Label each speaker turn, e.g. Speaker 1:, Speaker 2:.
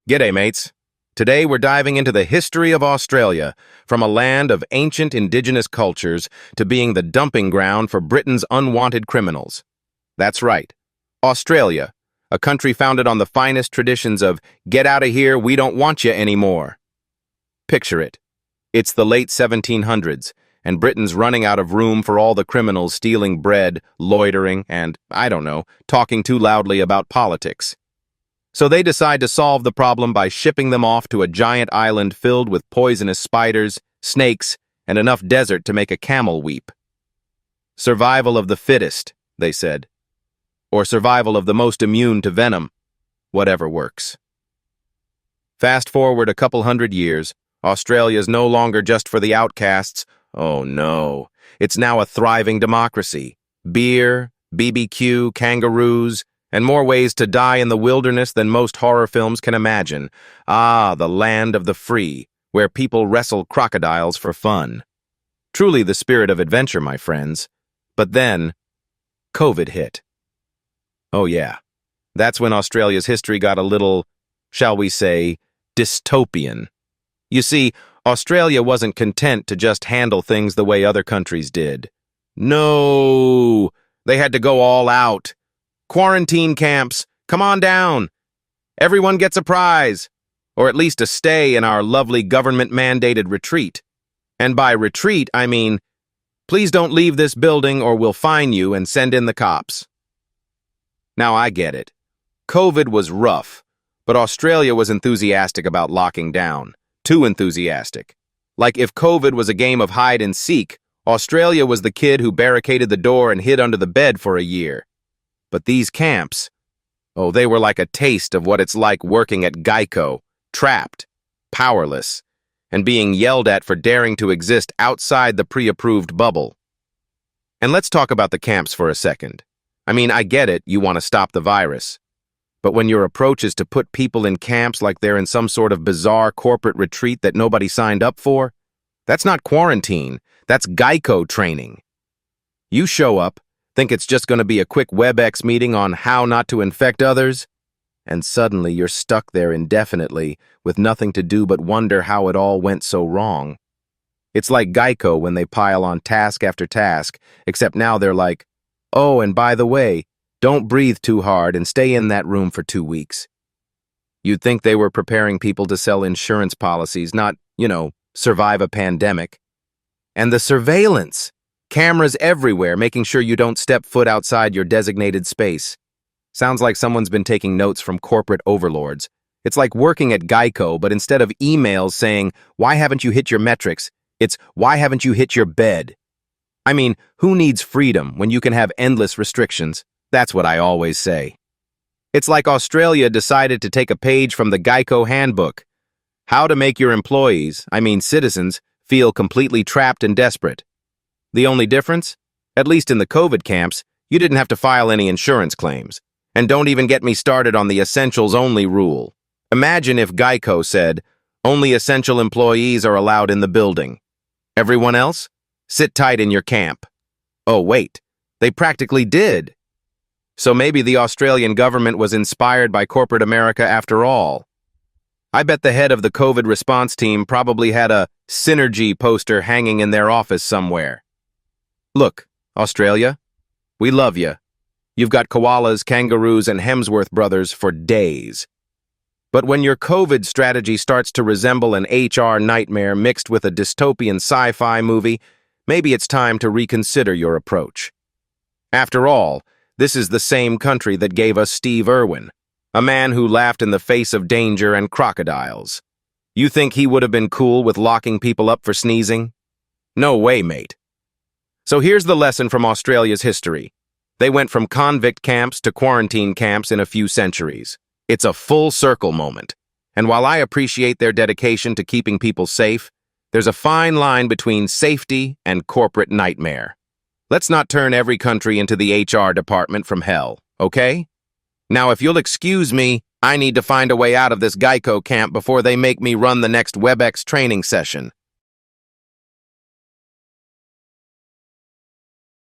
Speaker 1: G'day, mates. Today we're diving into the history of Australia, from a land of ancient indigenous cultures to being the dumping ground for Britain's unwanted criminals. That's right, Australia, a country founded on the finest traditions of "get out of here, we don't want you anymore." Picture it. It's the late 1700s, and Britain's running out of room for all the criminals stealing bread, loitering, and, talking too loudly about politics. So they decide to solve the problem by shipping them off to a giant island filled with poisonous spiders, snakes, and enough desert to make a camel weep. Survival of the fittest, they said. Or survival of the most immune to venom. Whatever works. Fast forward a couple hundred years, Australia's no longer just for the outcasts. Oh no, it's now a thriving democracy. Beer, BBQ, kangaroos, and more ways to die in the wilderness than most horror films can imagine. Ah, the land of the free, where people wrestle crocodiles for fun. Truly the spirit of adventure, my friends. But then, COVID hit. Oh yeah, that's when Australia's history got a little, shall we say, dystopian. You see, Australia wasn't content to just handle things the way other countries did. No, they had to go all out. Quarantine camps, come on down. Everyone gets a prize, or at least a stay in our lovely government-mandated retreat. And by retreat, I mean, please don't leave this building or we'll fine you and send in the cops. Now I get it. COVID was rough, but Australia was enthusiastic about locking down. Too enthusiastic. Like if COVID was a game of hide and seek, Australia was the kid who barricaded the door and hid under the bed for a year. But these camps, they were like a taste of what it's like working at Geico, trapped, powerless, and being yelled at for daring to exist outside the pre-approved bubble. And let's talk about the camps for a second. I mean, I get it, you want to stop the virus. But when your approach is to put people in camps like they're in some sort of bizarre corporate retreat that nobody signed up for, that's not quarantine, that's Geico training. You show up, think it's just going to be a quick WebEx meeting on how not to infect others, and suddenly you're stuck there indefinitely with nothing to do but wonder how it all went so wrong. It's like Geico when they pile on task after task, except now they're like, oh, and by the way, don't breathe too hard and stay in that room for 2 weeks. You'd think they were preparing people to sell insurance policies, not, survive a pandemic. And the surveillance! Cameras everywhere, making sure you don't step foot outside your designated space. Sounds like someone's been taking notes from corporate overlords. It's like working at Geico, but instead of emails saying, "Why haven't you hit your metrics?" it's, "Why haven't you hit your bed?" I mean, who needs freedom when you can have endless restrictions? That's what I always say. It's like Australia decided to take a page from the Geico handbook. How to make your employees, citizens, feel completely trapped and desperate. The only difference? At least in the COVID camps, you didn't have to file any insurance claims. And don't even get me started on the essentials only rule. Imagine if Geico said, only essential employees are allowed in the building. Everyone else? Sit tight in your camp. Oh, wait. They practically did. So maybe the Australian government was inspired by corporate America after all. I bet the head of the COVID response team probably had a Synergy poster hanging in their office somewhere. Look, Australia, we love you. You've got koalas, kangaroos, and Hemsworth brothers for days. But when your COVID strategy starts to resemble an HR nightmare mixed with a dystopian sci-fi movie, maybe it's time to reconsider your approach. After all, this is the same country that gave us Steve Irwin, a man who laughed in the face of danger and crocodiles. You think he would have been cool with locking people up for sneezing? No way, mate. So here's the lesson from Australia's history. They went from convict camps to quarantine camps in a few centuries. It's a full circle moment. And while I appreciate their dedication to keeping people safe, there's a fine line between safety and corporate nightmare. Let's not turn every country into the HR department from hell, okay? Now, if you'll excuse me, I need to find a way out of this Geico camp before they make me run the next WebEx training session.